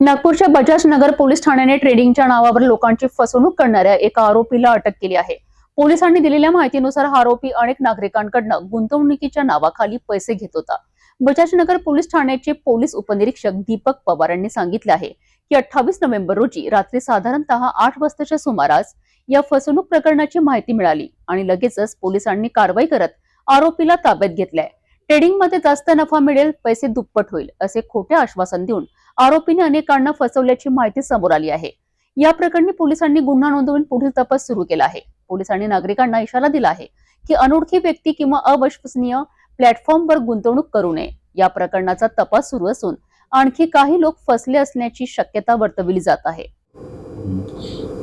नागपूरच्या बजाज नगर पोलीस ठाण्याने ट्रेडिंगच्या नावावर लोकांची फसवणूक करणाऱ्या एका आरोपीला अटक केली आहे। पोलिसांनी दिलेल्या माहितीनुसार हा आरोपी अनेक नागरिकांकडून गुंतवणुकीच्या नावाखाली पैसे घेत होता। बजाज नगर पोलीस ठाण्याचे पोलीस उपनिरीक्षक दीपक पवार यांनी सांगितले आहे की 28 नोव्हेंबर रोजी रात्री साधारणतः 8 वाजताच्या सुमारास या फसवणूक प्रकरणाची माहिती मिळाली आणि लगेचच पोलिसांनी कारवाई करत आरोपीला ताब्यात घेतले। ट्रेडिंग मध्ये जास्त नफा मिळेल, पैसे दुप्पट होईल असे खोटे आश्वासन देऊन आरोपीने अनेकांना फसवल्याची माहिती समोर आली आहे। या प्रकरणी पोलिसांनी गुन्हा नोंदवून पुढील तपास सुरू केला आहे। पोलिसांनी नागरिकांना इशारा दिला आहे की अनोळखी व्यक्ती किंवा अविश्वसनीय प्लॅटफॉर्मवर गुंतवणूक करू नये। या प्रकरणाचा तपास सुरू असून आणखी काही लोक फसले असण्याची शक्यता वर्तवली जात आहे।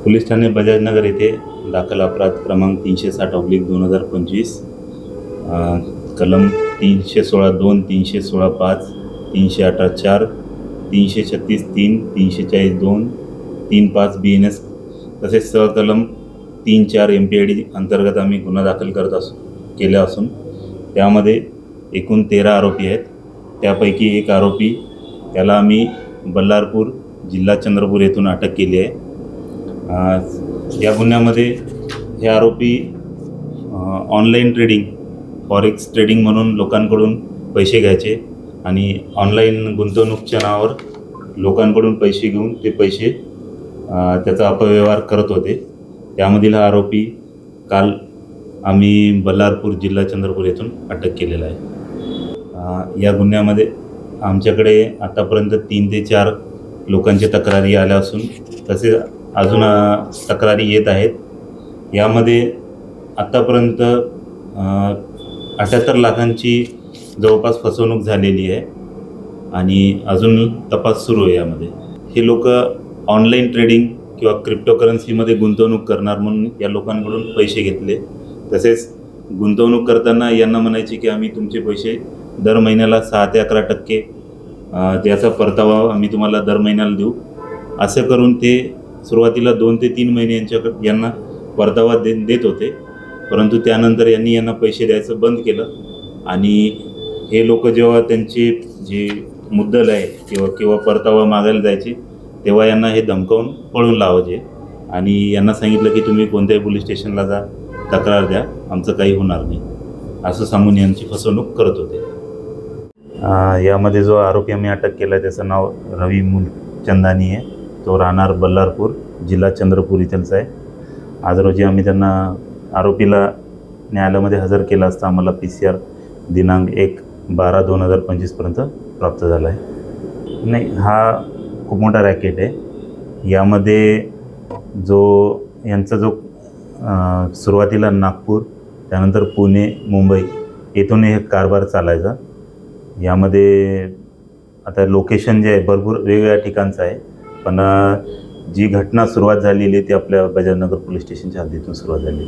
पोलीस ठाणे बजाज नगर येथे दाखल अपराध क्रमांक 360/2025 कलम 316(2), 316(5), 318(4), 336(3), 340(2), 35 BNS तसेच सहकलम 3-4 MPID अंतर्गत आम्ही गुन्हा दाखल केला असून त्यामध्ये एकूण 13 आरोपी आहेत। त्यापैकी एक आरोपी त्याला आम्ही बल्लारपूर जिल्हा चंद्रपूर येथून अटक केली आहे। या गुन्ह्यामध्ये हे आरोपी ऑनलाईन ट्रेडिंग, फॉरेक्स ट्रेडिंग म्हणून लोकांकडून पैसे घ्यायचे आणि ऑनलाईन गुंतवणूकच्या नावावर लोकांकडून पैसे घेऊन ते पैसे त्याचा अपव्यवहार करत होते। त्यामधील हा आरोपी काल आम्ही बल्लारपूर जिल्हा चंद्रपूर येथून अटक केलेला आहे। या गुन्ह्यामध्ये आमच्याकडे आतापर्यंत 3 ते 4 लोकांच्या तक्रारी आल्या असून तसेच अजून तक्रारी येत आहेत। यामध्ये आतापर्यंत 78 लाखांची जवळपास फसवणूक झालेली आहे आणि अजून तपास सुरू आहे। यामध्ये हे लोक ऑनलाईन ट्रेडिंग किंवा क्रिप्टोकरन्सीमध्ये गुंतवणूक करणार म्हणून या लोकांकडून पैसे घेतले। तसेच गुंतवणूक करताना यांना म्हणायचे की आम्ही तुमचे पैसे दर महिन्याला 6 ते 11% ज्याचा परतावा आम्ही तुम्हाला दर महिन्याला देऊ, असं करून ते सुरुवातीला 2 ते 3 महिने यांना परतावा देत होते। परंतु त्यानंतर यांना पैसे द्यायचं बंद केलं आणि हे लोक जेव्हा त्यांचे जे मुद्दल आहे किंवा परतावा मागायला जायचे तेव्हा यांना हे धमकावून पळून लावायचे आणि यांना सांगितलं की तुम्ही कोणत्याही पोलीस स्टेशनला जा, तक्रार द्या, आमचं काही होणार नाही असं सांगून यांची फसवणूक करत होते। यामध्ये जो आरोपी आम्ही अटक केला आहे त्याचं नाव रवी मूलचंदानी आहे। तो राहणार बल्लारपूर जिल्हा चंद्रपूर इथलचा आहे। आज रोजी आम्ही त्यांना आरोपीला न्यायालयामध्ये हजर केला असता आम्हाला PCR दिनांक 1/12/2025 पर्यंत प्राप्त झाला आहे। नाही, हा खूप मोठा रॅकेट आहे। यामध्ये यांचा जो सुरुवातीला नागपूर, त्यानंतर पुणे, मुंबई येथून हे कारभार चालायचा। यामध्ये आता लोकेशन जे आहे भरपूर वेगवेगळ्या ठिकाणचं आहे, पण जी घटना सुरुवात झालेली ती आपल्या बजाज नगर पोलीस स्टेशनच्या हद्दीतून सुरुवात झाली।